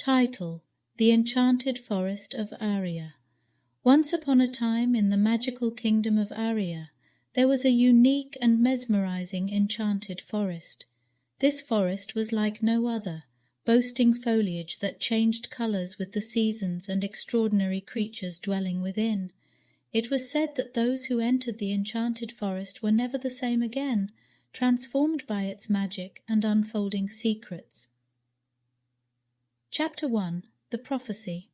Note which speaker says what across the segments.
Speaker 1: Title: The Enchanted Forest of Aria. Once upon a time, in the magical kingdom of Aria, there was a unique and mesmerizing enchanted forest. This forest was like no other, boasting foliage that changed colors with the seasons and extraordinary creatures dwelling within. It was said that those who entered the enchanted forest were never the same again, transformed by its magic and unfolding secrets. Chapter 1. The Prophecy.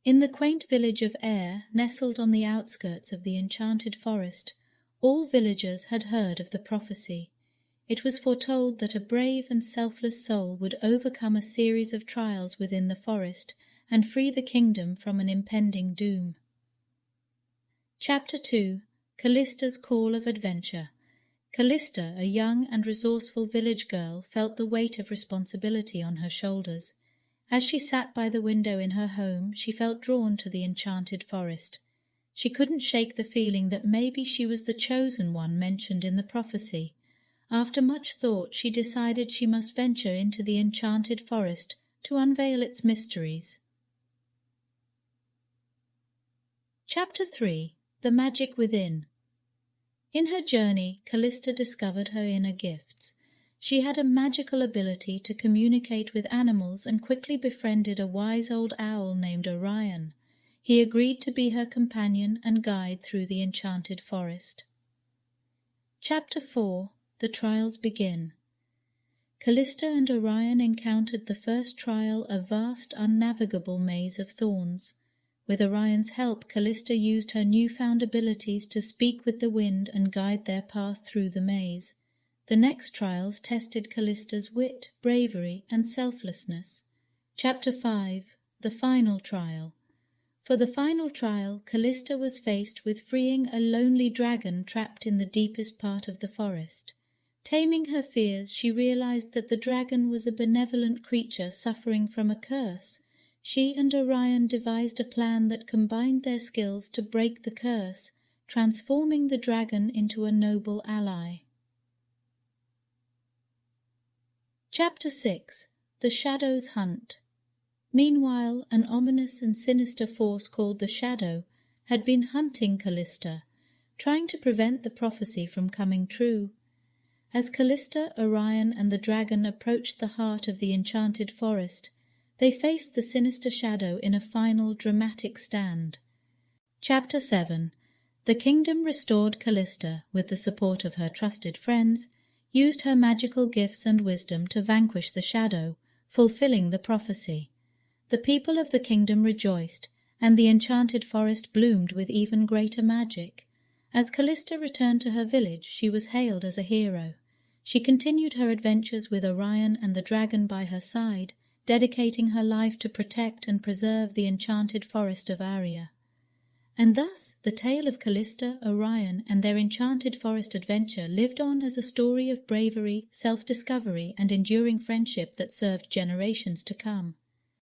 Speaker 1: In the quaint village of Air, nestled on the outskirts of the enchanted forest, all villagers had heard of the prophecy. It was foretold that a brave and selfless soul would overcome a series of trials within the forest and free the kingdom from an impending doom. Chapter 2. Callista's Call of Adventure. Callista, a young and resourceful village girl, felt the weight of responsibility on her shoulders. As she sat by the window in her home, she felt drawn to the enchanted forest. She couldn't shake the feeling that maybe she was the chosen one mentioned in the prophecy. After much thought, she decided she must venture into the enchanted forest to unveil its mysteries. Chapter 3. The Magic Within. In her journey, Callista discovered her inner gifts. She had a magical ability to communicate with animals and quickly befriended a wise old owl named Orion. He agreed to be her companion and guide through the enchanted forest. Chapter 4. The Trials Begin. Callista and Orion encountered the first trial, a vast, unnavigable maze of thorns. With Orion's help, Callista used her newfound abilities to speak with the wind and guide their path through the maze. The next trials tested Callista's wit, bravery, and selflessness. Chapter 5. The Final Trial. For the final trial, Callista was faced with freeing a lonely dragon trapped in the deepest part of the forest. Taming her fears, she realized that the dragon was a benevolent creature suffering from a curse. She and Orion devised a plan that combined their skills to break the curse, transforming the dragon into a noble ally. Chapter 6. The Shadow's Hunt. Meanwhile, an ominous and sinister force called the Shadow had been hunting Callista, trying to prevent the prophecy from coming true. As Callista, Orion, and the dragon approached the heart of the enchanted forest, they faced the sinister Shadow in a final dramatic stand. Chapter 7. The kingdom restored Callista, with the support of her trusted friends, used her magical gifts and wisdom to vanquish the Shadow, fulfilling the prophecy. The people of the kingdom rejoiced, and the enchanted forest bloomed with even greater magic. As Callista returned to her village, she was hailed as a hero. She continued her adventures with Orion and the dragon by her side, dedicating her life to protect and preserve the enchanted forest of Aria. And thus the tale of Callista, Orion, and their enchanted forest adventure lived on as a story of bravery, self-discovery, and enduring friendship that served generations to come.